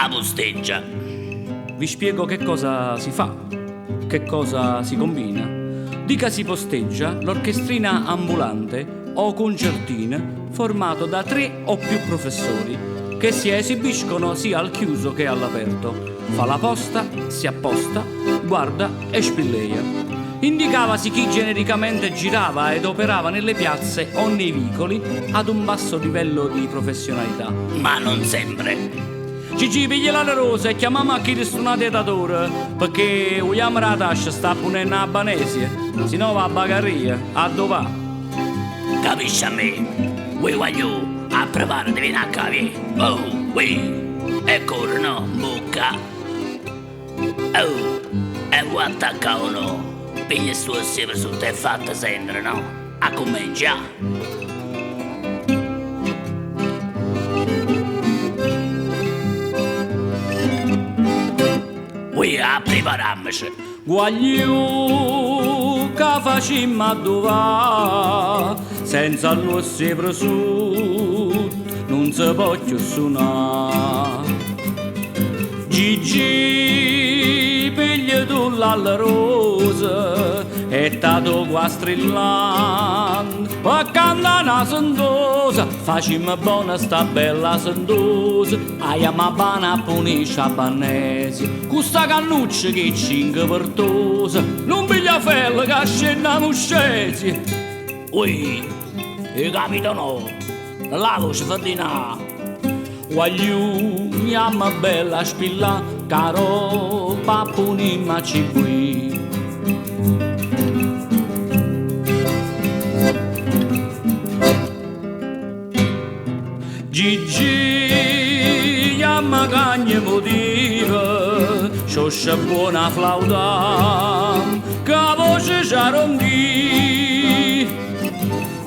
a posteggia. Vi spiego che cosa si fa, che cosa si combina. Dica si posteggia l'orchestrina ambulante o concertina formato da 3 o più professori che si esibiscono sia al chiuso che all'aperto. Fa la posta, si apposta, guarda e spilleia. Indicavasi chi genericamente girava ed operava nelle piazze o nei vicoli ad un basso livello di professionalità. Ma non sempre. Gigi, piglia la rosa e chiamiamo a chi di stunate datore, perché vogliamo la tascia sta punendo a Banesie, se no va a Bagaria, a dov'è? Capisci a me? Vuoi voglio a provare di venire a cavi? Oh, oui. E corrono, bocca. Oh, e vuoi attaccare o no? Piglia sto sempre su te fatta sentire, no? A cominciare. A prepararmici. Guagliù che facimmo a dov'è, senza il nostro prosciutto non si può più suonare. Gigi, piglia tu alla rosa e tato qua strillando, perché canta una sentosa, facimmo buona sta bella sentosa, aia ma bana punisce a Bannesi, questa cannuccia che cinque portosa, non piglia fella che scendiamo scesi. Ui, hai capito no? La voce fa di na. Guagliù, mia bella spilla, caro papunimma ci qui. Gigi, chiama cagne motiva, scioscia buona flauta, che voce c'aronghi.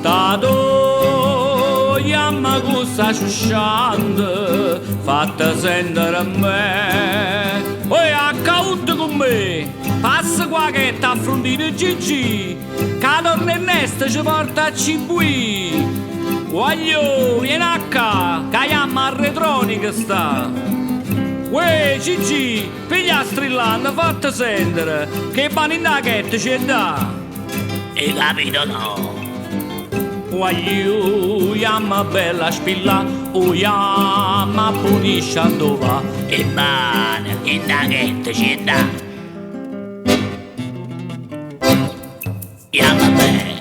Tato, chiama questa sciusciante, fatta sentire a me. Poi accautto con me, passa qua che t'affrontino Gigi, che torna in est ci porta a Cibui. Guaglio, vieni a qua, che chiama al retronica sta. Uè, Gigi, piglia strillando, fatta sentire, che baninacchetta c'è da. Hai capito no? Guagliù, chiama bella spilla, o chiama punisce a dov'è. E bene, che naghetta c'è da. Chiama bene.